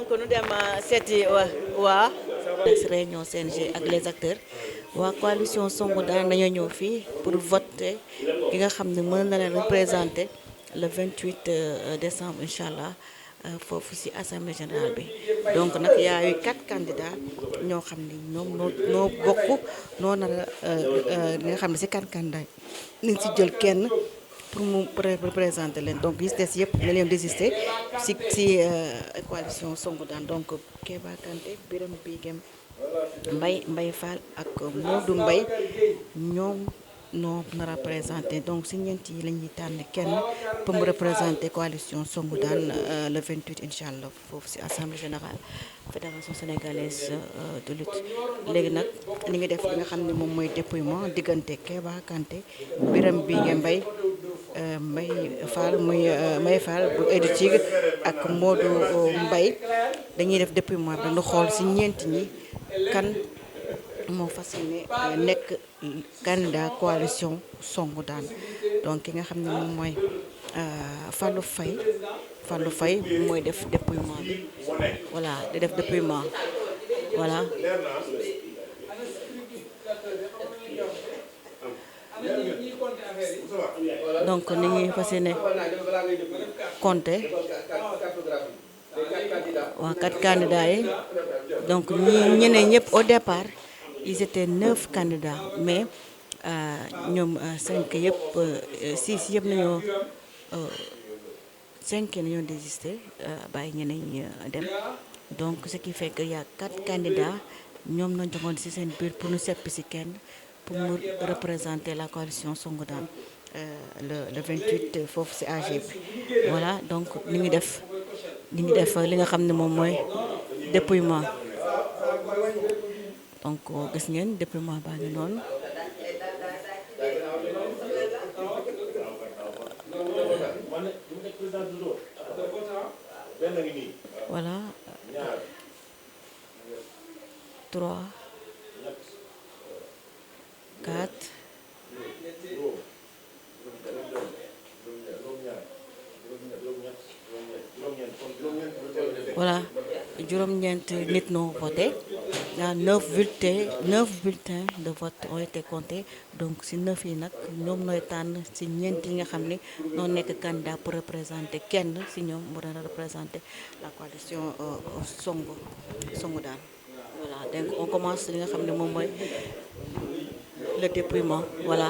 donc nu dem seeti waa réunion CNG ak les acteurs waa coalition Songu Daan dañoo ñëw fii pour voter ki nga xam ne mën na leen représenter le 28 décembre incha allah foofu ci assemblée générale bi donc nag y a eu 4 candidats ñoo xam ne ñoom noo bokk noo nar a li nga xam ne ci 4 candidats nañ ci jël kenn pour mu représenter leen donc gis des yëpp na leen désister ci coalition Songu Daan donc Kéba Kanté Birame Biguem Mbaye Fall ak Modou Mbaye ñoom noo nar a représenté donc si ñeent yi la ñuy tànn kenn pour mu représenter coalition Songu Daan le 28 incha allah foofu si assemblée générale fédération sénégalaise de lutte léegi nag li ngi def li nga xam ne moom mooy dépouillement diggante Kéba Kanté Birame Biguem Mbaye Fall Mbaye Fall bu Aïda Tigre ak Modou Mbaye dañuy def dépouillement bi dañu xool si ñeent ñi kan moo fas yéene nekk candidat coalition Songu Daan donc ki nga xam ne moom mooy Fallou Faye mooy def dépouillement bi voilà di def dépouillement voilà donc ni ngi fas yéene compter waa 4 candidats yi donc ñeneen ñëpp au départ ils étaient 9 candidats mais ñoom 5 yëpp 6 yëpp nañoo 5 nañoo désisté bàyyi ñeneen ñi dem donc ce qui fait que y a 4 candidats ñoom nañ joxoon ci seen biir pour ñu seppi ci kenn pour mu représenter la coalition Songu Daan le 28 foofu ci AG bi voilà donc ni ngi def li nga xam ne moom mooy dépouillement donc gis ngeen dépouillement baa ngi noonu voilà 3 4 voilà juróom-ñeent nit noo voté y a 9 bulletins de vote ont été comptés donc ci 9 yi nag ñoom nooy tànn ci ñeent yi nga xam ne noo nekk candidat pour représenter kenn ci ñoom mu dana représenter la coalition Songu Daan voilà donc on commence li nga xam ne moom mooy le dépouillement voilà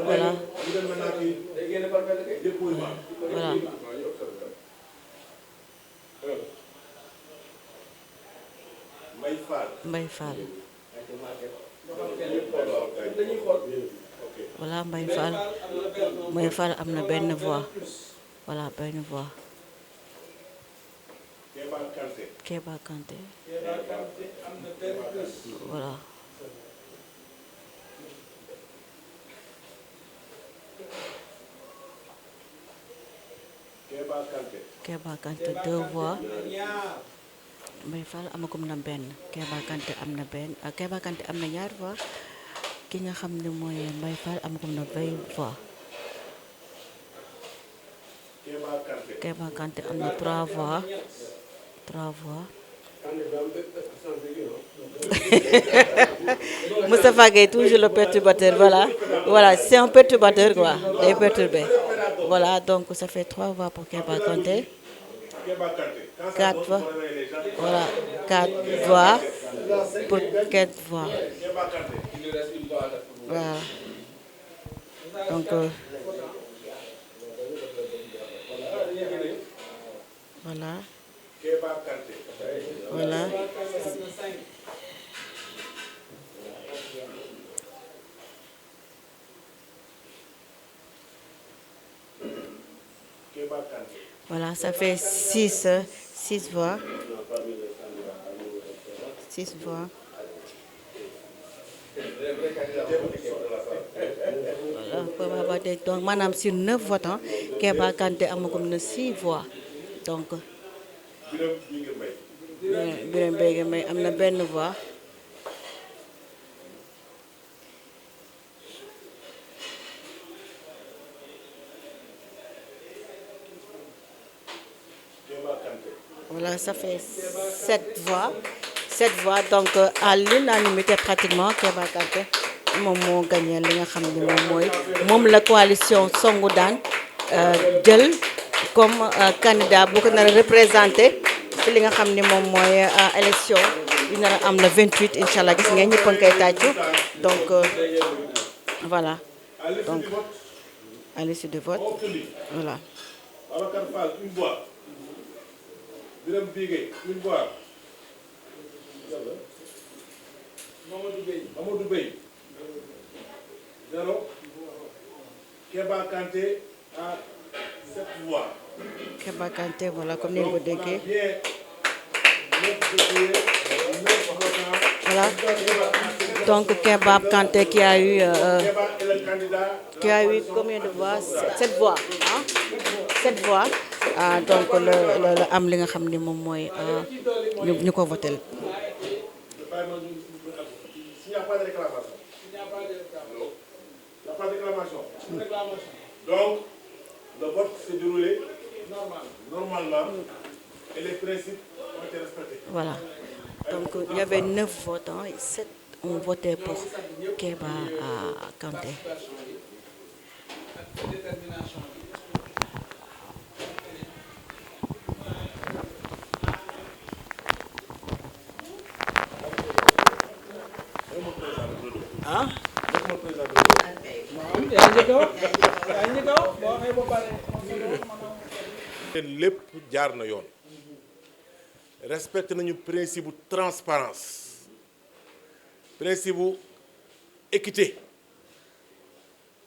voilà Mbaye Fall voilà Mbaye Fall am na benn voix voilà benn voix Kéba Kanté voilà Kéba Kanté 2 voix Mbaye Fall amagum na benn Kéba Kanté am na benn Kéba Kanté am na ñaar voix ki nga xam ne mooy Mbaye Fall amagum na 20 voix Kéba Kanté am na 3 voix Moustapha Gueye toujours le perturbateur voilà c'est un perturbateur quoi day perturbé voilà donc ça fait 3 voix pour Kéba Kanté 4 voix voilà 4 voix pour 4 voix voilà donc voilà voilà ça fait 6 voix 6 voix voilà donc maanaam sur 9 votants Kéba Kanté amagum na 6 voix donc Birame Biguem am na benn voix Voilà, ça fait 7 voix. 7 voix, donc à l'unanimité pratiquement, Keba Kanté moom moo gagné li nga xam ne moom la coalition Songu Daan jël comme candidat bu ko nar a représenté ci li nga xam ne moom mooy élection yu nar a am le 28 incha allah gis ngeen ñëpp a ngi koy tàccu donc voilà donc à l'issue du vote voilà. Babacar Fall, une voix. Biram Bigué, une voix. Mamadou Bey. 0. Keba Kanté à 7 voix. Keba Kanté, voilà, comme ni nga ko déggee. Voilà. Donc Keba Kanté qui a eu combien de voix? 7 voix. Hein? 7 voix. Donc le am li nga xam ni moom mooy ñu ko voté. S'il n'y a pas de réclamation. Il n'y a pas de réclamation. Donc, le vote s'est déroulé normalement et les principes ont été respectés. Voilà. Donc, il y avait 9 votants et 7 ont voté pour Keba Kanté. lépp jaar na yoon respecté nañu principe bu transparence principe bu équité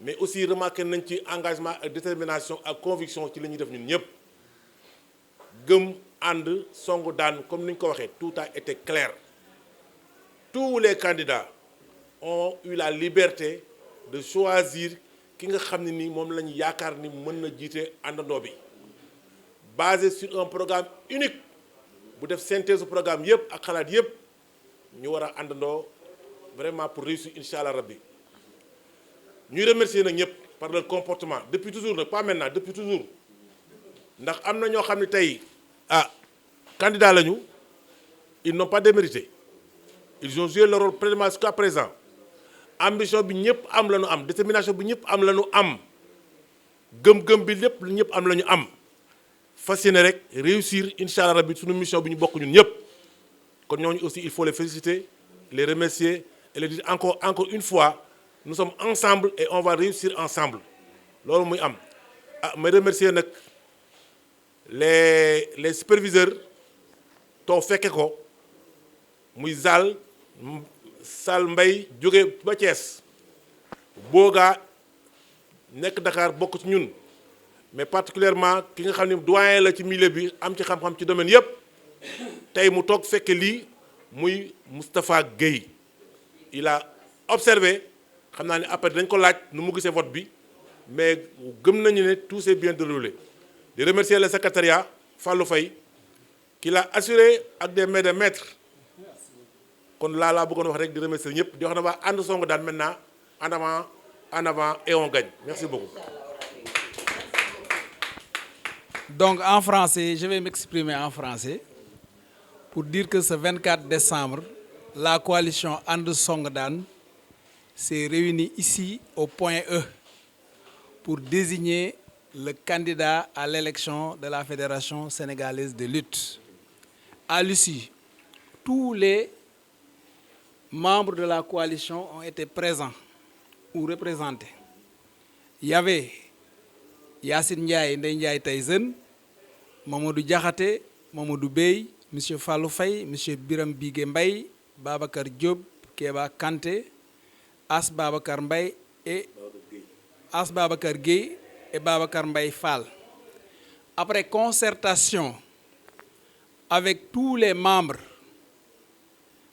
mais aussi remarqué nañ ci engagement ak détermination ak conviction ci li ñuy def ñun ñëpp gëm ànd songu daan comme ni ñu ko waxee tout a été clair tous les candidats ont eu la liberté de choisir ki nga xam ne ni moom la ñu yaakaar ni mën na jiite àndandoo bi basé sur un programme unique bu def synthèse du programme yëpp ak xalaat yëpp ñu war a àndandoo vraiment pour réussir incha allah rabbi ñuy remercier nag ñëpp par leur comportement depuis toujours nag pas maintenant depuis toujours ndax am na ñoo xam ne tey candidat lañu ils n'ont pas démérité ils ont joué leur rôle pleinement jusqu'à présent ambition bi ñëpp am la ñu am détermination bi ñëpp am la ñu am gëm-gëm bi lépp lu ñëpp am la ñu am fas yéene rek réussir incha allah rabbi suñu mission bi ñu bokk ñun ñëpp kon ñooñu aussi il faut les féliciter les remercier et les dire encore une fois nous sommes ensemble et on va réussir ensemble loolu muy am may remercier nag les superviseurs too fekke ko muy Sall Mbay jóge ba Thiès boogaa nekk Dakar bokk ci ñun mais particulièrement ki nga xam ne doyen la ci milieu bi am ci xam-xam ci domaine yëpp tey mu toog fekke lii muy Moustapha Guèye il a observé xam naa ne après dañ ko laaj nu mu gisee vote bi mais gëm nañu ne tout s'est bien déroulé di remercier le secrétariat Fallou Faye qui l'a assuré ak des mains de maître kon laa bëggoon wax rek di remercier ñëpp di wax na waa ànd songu daan maintenant en avant et on gagne merci beaucoup. Donc en français, je vais m'exprimer en français pour dire que ce 24 décembre, la coalition And Songu Daan s'est réunie ici au point E pour désigner le candidat à l'élection de la Fédération sénégalaise de lutte. À l'issue, tous les membres de la coalition ont été présents ou représentés. Il y avait Yacine Ndiaye, Ndeye Ndiaye Tyson, Mamadou Diakhaté, Mamadou Bey, M. Fallou Faye, M. Biram Bigué Mbaye, Babacar Diop, Keba Kanté, As Babacar Gueye et Babacar Mbaye Fall. Après concertation avec tous les membres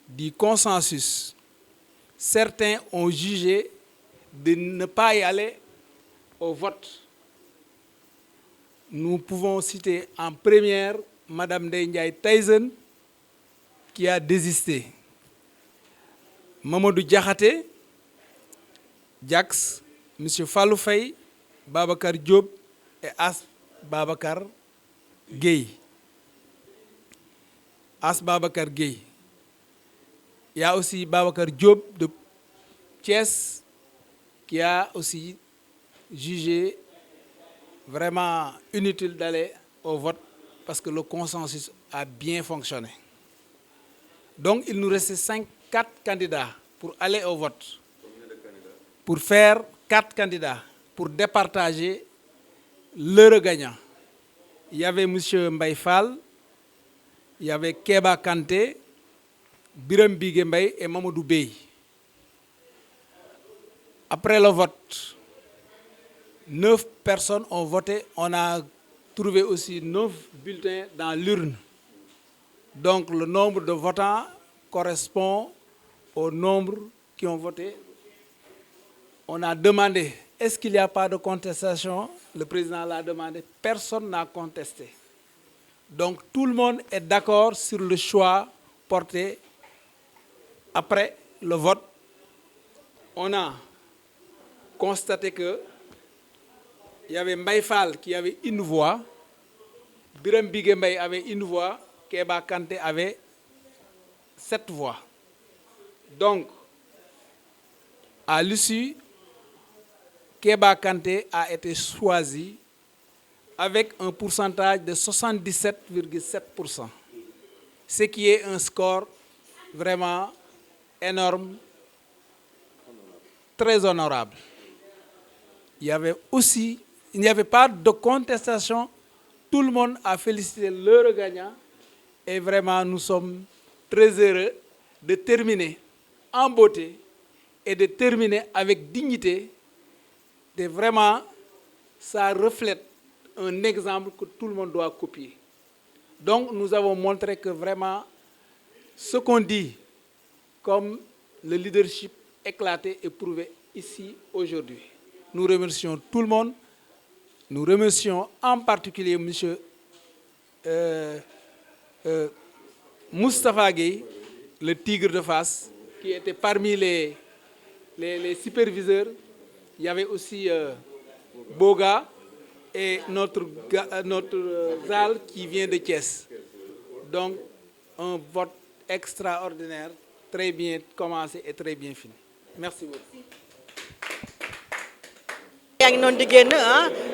du consensus, certains ont jugé de ne pas y aller au vote. Nous pouvons citer en première Madame Ndeye Ndiaye Tyson qui a désisté. Mamadou Diakhaté, Jax, M. Fallou Faye, Babacar Diop et As Babacar Gueye. As Babacar Gueye. Il y a aussi Babacar Diop de Thiès qui a aussi jugé vraiment inutile d'aller au vote parce que le consensus a bien fonctionné. Donc il nous restait 4 candidats pour aller au vote. Pour faire 4 candidats, pour départager l'heure gagnant. Il y avait M. Mbaye Fall, il y avait Keba Kanté, Biram Bigué Mbaye et Mamadou Bey. Après le vote, 9 personnes ont voté. On a trouvé aussi 9 bulletins dans l'urne. Donc le nombre de votants correspond au nombre qui ont voté. On a demandé, est-ce qu'il n'y a pas de contestation? Le président l'a demandé, personne n'a contesté. Donc tout le monde est d'accord sur le choix porté après le vote. On a constaté que il y avait Mbaye Fall qui avait une voix, Biram Bigué Mbaye avait une voix, Keba Kanté avait 7 voix. Donc, à l'issue, Keba Kanté a été choisi avec un pourcentage de 77,7%, ce qui est un score vraiment énorme, très honorable. Il n'y avait pas de contestation, tout le monde a félicité l'heure gagnant et vraiment nous sommes très heureux de terminer en beauté et de terminer avec dignité. Et vraiment, ça reflète un exemple que tout le monde doit copier. Donc nous avons montré que vraiment ce qu'on dit comme le leadership éclaté est prouvé ici aujourd'hui. Nous remercions tout le monde. Nous remercions en particulier M. Moustapha Gueye, le tigre de Fass, qui était parmi les superviseurs. Il y avait aussi Boga et notre Zal qui vient de Thiès. Donc, un vote extraordinaire, très bien commencé et très bien fini. Merci beaucoup. yaa ngi noonu di génn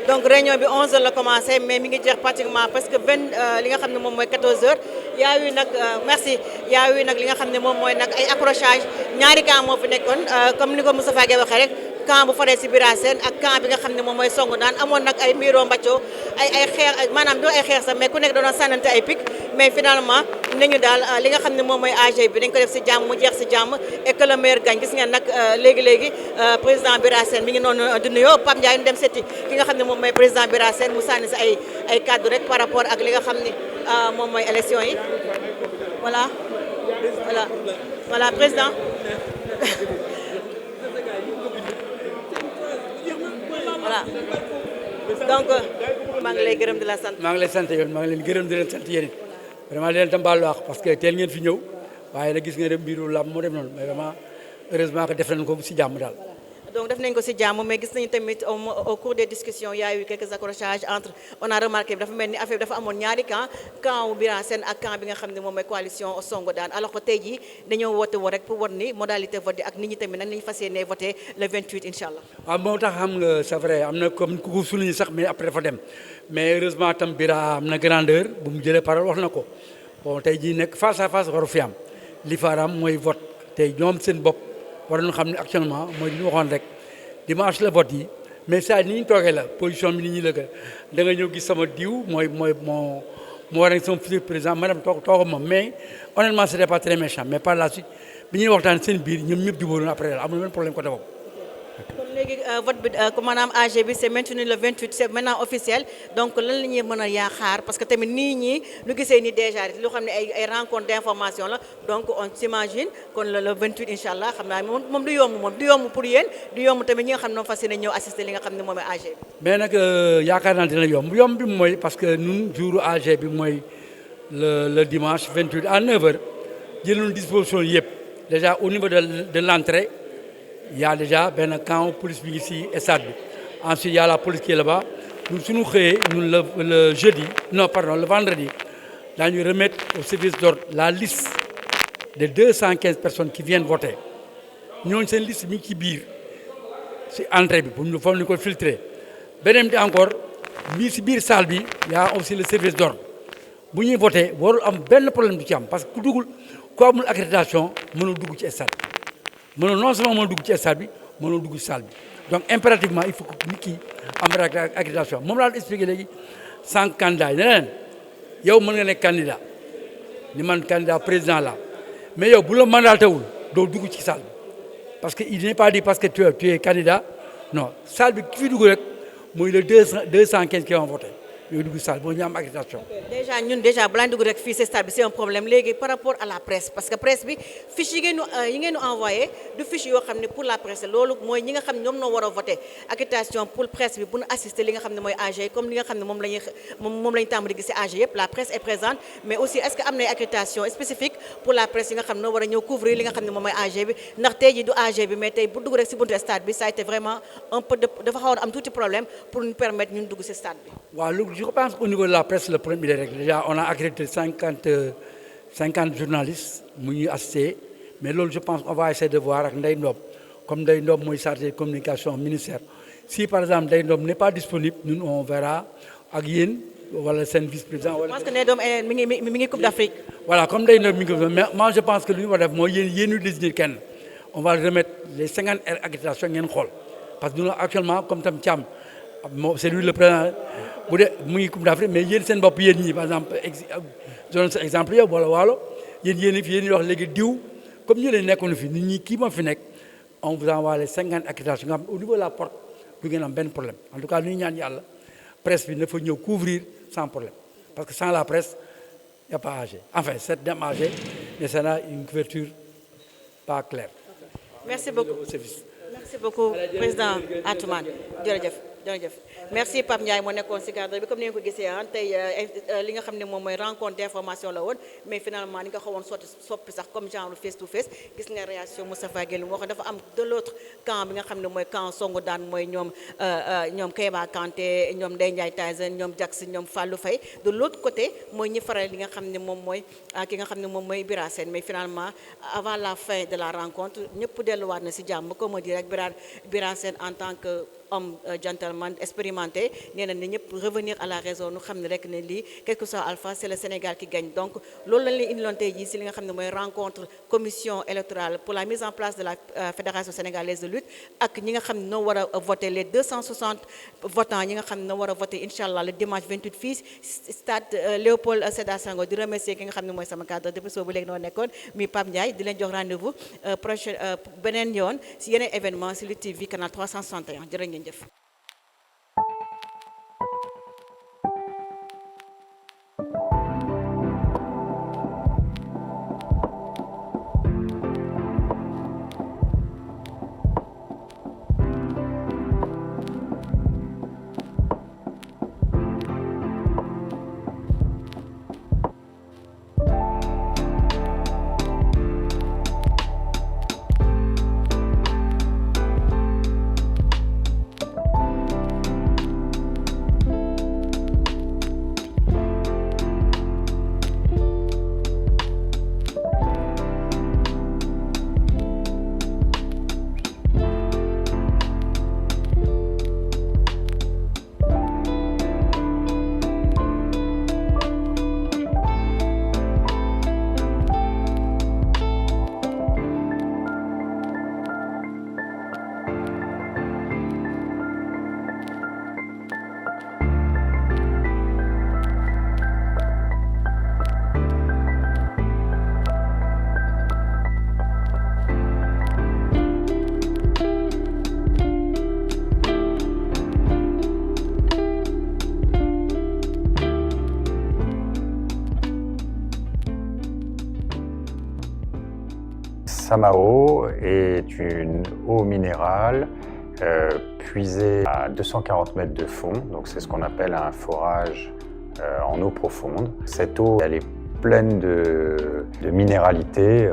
donc réunion bi 11h la commencé mais mi ngi jeex pratiquement parce que li nga xam ne moom mooy 14h yaa yu nag merci yaa yu nag li nga xam ne moom mooy nag ay accrochage ñaari camp moo fi nekkoon comme ni ko Moustapha Gueye waxee rek camp bu faree si Bira Sène ak camp bi nga xam ne moom mooy songu daan amoon nag ay miiro mbàccoo ay xeex maanaam doo ay xeex sax mais ku nekk doon sànnante ay pic mais finalement nañu daal li nga xam ne moom mooy AG bi dañ ko def si jàmm mu jeex si jàmm et que le meilleur gagne gis ngeen nag léegi président Bira Sène mi ngi noonu di nuyoo Pape Ndiaye ñu dem seeti ki nga xam ne moom mooy président Bira Sène mu sànni si ay kaddu rek par rapport ak li nga xam ne moom mooy élection yi voilà président voilà donc maa ngi lay gërëm di la sant. maa ngi lay sant yoon maa ngi leen gërëm di leen sant yéen it vraiment di leen tam baalu àq parce que teel ngeen fi ñëw waaye nag gis nga ne mbiru làmb moo dem noonu mais vraiment heureusement que def nañ ko si jàmm daal. donc def nañ ko si jàmm mais gis nañu tamit au cours des discussions il y a eu quelques accrochages entre on a remarqué dafa mel ni affaire bi dafa amoon ñaari camp wu Bira Sène ak camp bi nga xam ne moom mooy coalition Songo Daan alors que tey jii dañoo woote woo rek pour war ni modalité vote ak nit ñi tamit nan lañu fas yéenee voté le 28 incha allah. waaw moo tax xam nga c'est vrai am na comme ku ko souligné sax mais après dafa dem mais heureusement tam Bira am na grandeur bu mu jëlee parole wax na ko bon tey jii nekk face à face waru fi am li faram mooy vote tey ñoom seen bopp war nañu xam ne actuellement mooy li ñu waxoon rek dimanche la vote yi mais saa ni ñu toogee la position bi ni ñuy lëkka da nga ñëw gis sama diw mooy moo war a sama futur président madame toog moom mais honnêtement c'était pas très méchant mais par la suite bi ñuy waxtaan seen biir ñoom ñëpp jubóoroon après amul benn problème côté boobu. kon léegi vote bi maanaam AG bi c'est maintenu le 28 c'est maintenant officiel donc lan la ñuy mën a yaakaar parce que tamit nii ñii lu gisee ni déjà loo xam ne ay rencontre d'information la donc on s'imagine kon le 28 incha allah xam naa moom du yomb pour yéen du yomb tamit ñi nga xam ne moom fas yéene ñëw assister li nga xam ne moom mooy AG bi. mais nag yaakaar naa dina yomb bi mooy parce que ñun jour AG bi mooy le dimanche 28 à 9h jël nañu disposition yëpp déjà au niveau de l'entrée. Il y a déjà un camp police ici et stade. Ensuite, il y a la police qui est là-bas. Nous sommes le jeudi, non pardon, le vendredi. daañu remettre au service d'ordre la liste des 215 personnes qui viennent voter ñooñu seen liste mi ngi ci biir ci entrée bi pour ñu foog ñu ko filtrer beneen bi encore bii ci biir salle bi y a aussi le service d'ordre bu ñuy voter warul am benn problème du ci am parce que ku amul accréditation mënul dugg ci stade bi non seulement mënul dugg ci stade bi mënul dugg ci salle bi donc impérativement il faut que nit ki am accréditation moom laa expliqué léegi 100 candidats yi ne leen yow mën nga nekk candidat ni man candidat président la mais yow bu la mandaté wul doo dugg ci salle bi parce que il n'est pas dit parce que tu es candidat non salle bi ki fi dugg rek mooy le 215 qui vont voter ñooy dugg salle boo ñu am accréditation. déjà balaa ñu dugg rek fii ci stade bi c'est un problème léegi par rapport à la presse parce que presse bi fiche yi ngeen ñu envoyé du fiche yoo xam ne pour la presse loolu mooy ñi nga xam ne ñoom noo war a voter accréditation pour presse bi bu ñu assister li nga xam ne mooy AG comme li nga xam ne moom la ñu tàmm di gis ci AG yëpp la presse est présente mais aussi est-ce que am na accréditation spécifique pour la presse yi nga xam ne noo war a ñëw couvrir li nga xam ne moom mooy AG bi ndax tey jii du AG bi mais tey bu dugg rek ci buntu stade bi ça a été vraiment un peu dafa xawoon am tuuti problème pour ñu permettre ñun dugg ci stade bi. waaw je pense qu'au niveau de la presse, le problème il est réglé. Déjà, on a accrédité 50 journalistes qui nous assisté. Mais là, je pense qu'on va essayer de voir avec Ndeye Ndom. Comme Ndeye Ndom est chargé de communication au ministère. Si par exemple Ndeye Ndom n'est pas disponible, nous on verra avec Yen, voilà, c'est un vice-président. Je pense que Ndeye Ndom est Coupe d'Afrique. Voilà, comme Ndeye Ndom est Coupe d'Afrique. Mais moi, je pense que lui, Yen nous désigner quelqu'un. On va remettre les 50 accréditations Yen Khol. Parce que nous, actuellement, comme Tam Cham, c'est lui le président. bu dee mu ngi Coupe d'Afrique mais yéen seen bopp yéen ñi par exemple donne sa exemple yow wala waalo yéen wax léegi diw comme ñu leen nekkoon fi nit ñi kii moo fi nekk on vous envoie les 50 accréditations nga xam au niveau de la porte du ngeen am benn problème en tout cas lu ñu ñaan yàlla presse bi na fa ñëw couvrir sans problème parce que sans la presse il n'y a pas AG enfin c'est dem AG mais ça a une couverture pas claire. Merci beaucoup merci beaucoup président Atoumane jërëjëf merci Pape Ndiaye moo nekkoon ci cadre bi comme ni nga ko gisee tey li nga xam ne moom mooy rencontre d'information la woon mais finalement ni nga xawoon soppi sax comme genre face to face gis nga réaction Moustapha Gueye moo xam dafa am de l'autre camp bi nga xam ne mooy camp songu daan mooy ñoom Kéba Kanté ñoom Ndeye Ndiaye Tyson ñoom Jax ñoom Fallou Faye de l'autre côté mooy ñi faral li nga xam ne moom mooy ki nga xam ne moom mooy Bira Sène mais finalement avant la fin de la rencontre ñëpp delluwaat na ci jàmm comme di rek Bira Sène en tant que homme gentleman expérimenté nee na ne ñëpp revenir à la raison nu xam ne rek ne lii quel que soit alpha c'est le Sénégal qui gagne donc loolu lañ leen indiloon tey jii si li nga xam ne mooy rencontre commission électorale pour la mise en place de la fédération sénégalaise de lutte ak ñi nga xam ne noo war a voter les 260 votants ñi nga xam ne noo war a voter incha allah le dimanche 28 fii stade Léopold Sédar Senghor di remercier ki nga xam ne mooy sama cadre depuis soo bu léegi noo nekkoon mi Pape Ndiaye di leen jox rendez-vous prochain beneen yoon si yeneen événement si Lutte TV canal 361 jërë ngeen jëf. Samao est une eau minérale puisée à 240 mètres de fond, donc c'est ce qu'on appelle un forage en eau profonde. Cette eau, elle est pleine de minéralité,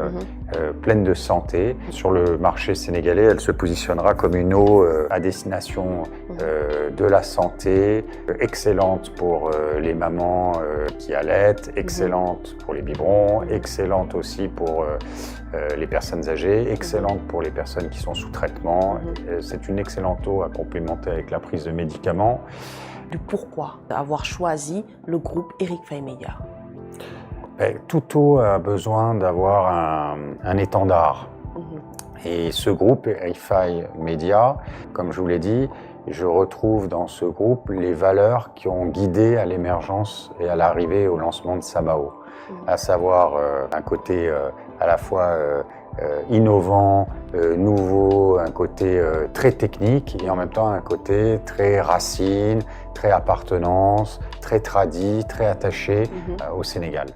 pleine de santé. Sur le marché sénégalais, elle se positionnera comme une eau à destination de la santé, excellente pour les mamans qui allaitent, excellente pour les biberons, excellente aussi pour les personnes âgées, excellente pour les personnes qui sont sous traitement. C'est une excellente eau à complémenter avec la prise de médicaments. Pourquoi avoir choisi le groupe Eric Faye Média? Toute eau a besoin d'avoir un étendard. Et ce groupe, Eric Faye Média, comme je vous l'ai dit, je retrouve dans ce groupe les valeurs qui ont guidé à l'émergence et à l'arrivée au lancement de Samao. À savoir un côté à la fois innovant, nouveau, un côté très technique et en même temps un côté très racine, très appartenance, très tradit, très attaché au Sénégal.